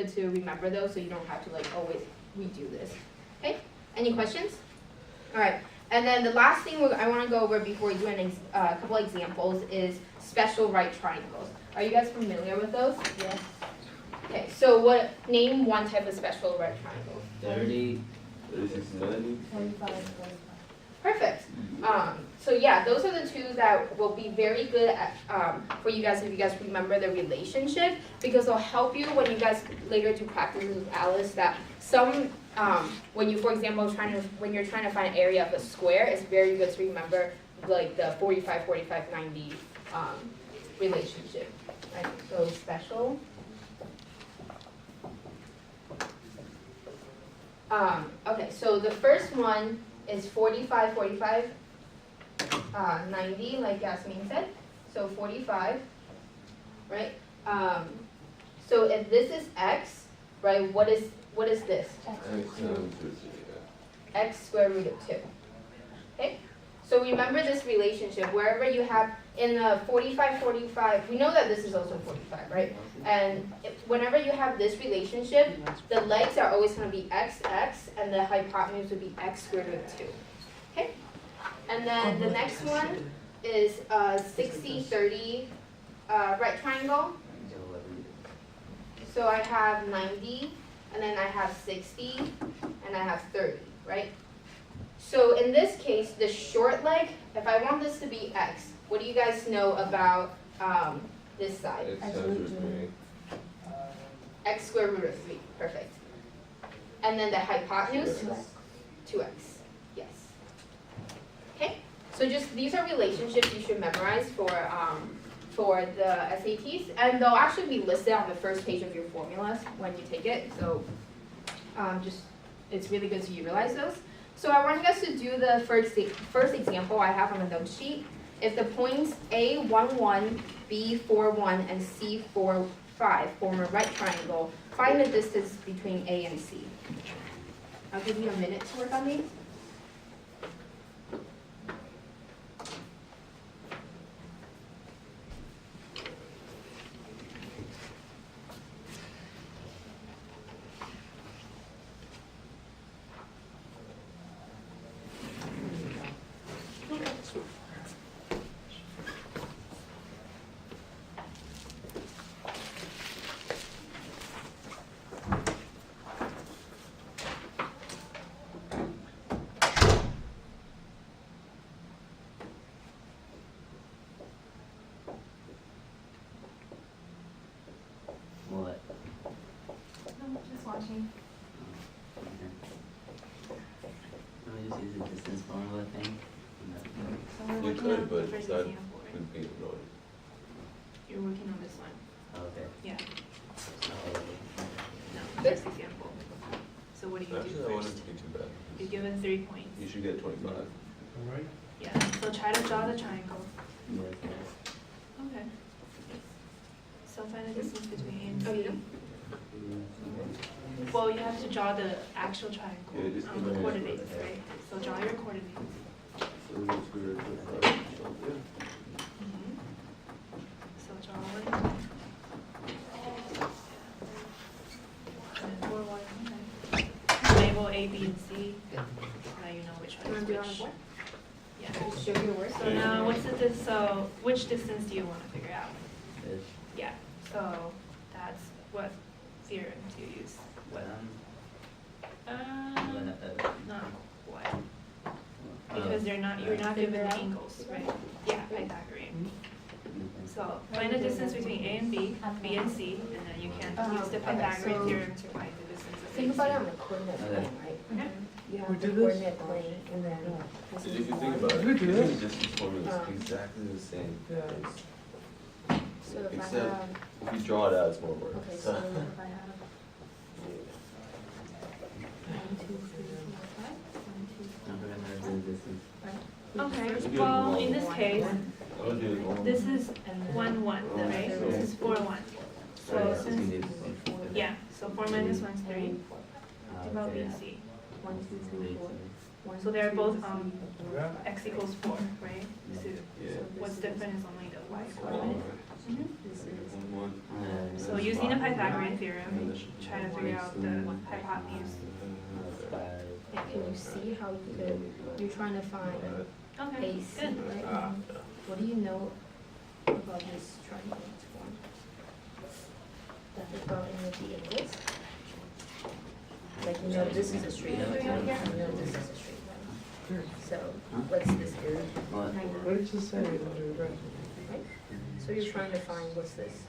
to remember those so you don't have to like always redo this. Okay, any questions? All right, and then the last thing I want to go over before we do a couple examples is special right triangles. Are you guys familiar with those? Yes. Okay, so name one type of special right triangle. 30. 36, 90. 25. Perfect. So yeah, those are the two that will be very good at, for you guys if you guys remember the relationship, because they'll help you when you guys later do practices with Alice. That some when you, for example, when you're trying to find area of a square, it's very good to remember like the 45, 45, 90 relationship. Right? So special. Okay, so the first one is 45, 45, 90, like Yasmin said. So 45, right? So if this is x, right, what is this? X square root of 2. Okay? So remember this relationship. Wherever you have, in the 45, 45, we know that this is also 45, right? And whenever you have this relationship, the legs are always going to be x, x, and the hypotenuse would be x squared root of 2. Okay? And then the next one is 60, 30 right triangle. So I have 90, and then I have 60, and I have 30, right? So in this case, the short leg, if I want this to be x, what do you guys know about this side? X squared root of 3, perfect. And then the hypotenuse, 2x, yes. Okay, so just these are relationships you should memorize for the SATs, and they'll actually be listed on the first page of your formulas when you take it, so it's really good to utilize those. So I want you guys to do the first example I have on the note sheet. If the points A, 1, 1, B, 4, 1, and C, 4, 5 form a right triangle, find the distance between A and C. I'll give you a minute to work on these. What? No, just watching. Can we just use a distance formula thing? So we're You working could, on but the first that example, right? would be annoying. You're working on this one. Okay. Yeah. Oh, No, first example. So what do you Actually, do I want it first? to be too bad. You're given 3 points. You should get 25. Alright. Yeah, so try to draw the triangle. yes, yes. Okay. So find the distance between A and C. Oh, you don't? Well, you have to draw the actual triangle, Yeah, just the give me- coordinates, right? So draw your coordinates. So let's go to 25. So draw one. And 4, 1, okay. Label A, B, and C. Now you know which one is which. Yeah. Show your work. So now, so which distance do you want to figure out? This, Yeah, so that's what theorem to use. What? Not quite. Because you're not given angles, right? Yeah, Pythagorean. So find the distance between A and B, B and C, and then you can use the Pythagorean so theorem to find the distance of A Think and about it C. on the coordinate plane, right? Okay. You We have the did this? coordinate plane, and then this If is you think 1. about it, We do the this? distance formula is exactly the same. Yeah. So if I Except have, if you draw it out, it's more work. okay, so if I have 1, 2, 3, 4, 5, 1, 2, 3, I'm gonna do the distance. Okay, well, in this case, I would do it all. this is 1, 1, right? This is 4, 1. So So we since, need yeah, so 4 minus 1 is 3. About B okay. and C. 1, 2, 3, 4. 1, So they're 2, both 3, Yeah. x equals 4, right? So Yeah. what's different is only the y coordinate. This is So so using the Pythagorean theorem, trying to figure out the hypotenuse. Can you see how you could, you're trying to find Okay, AC, good. right? What do you know about this triangle it's formed? That they got in with the angles? Like, you know, this is a straight line, you know, this is a straight line. So, what's this area? What? What did you say? Right? So you're trying to find, what's this?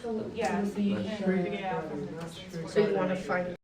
So, yeah, so you can figure it out from the distance. So you wanna find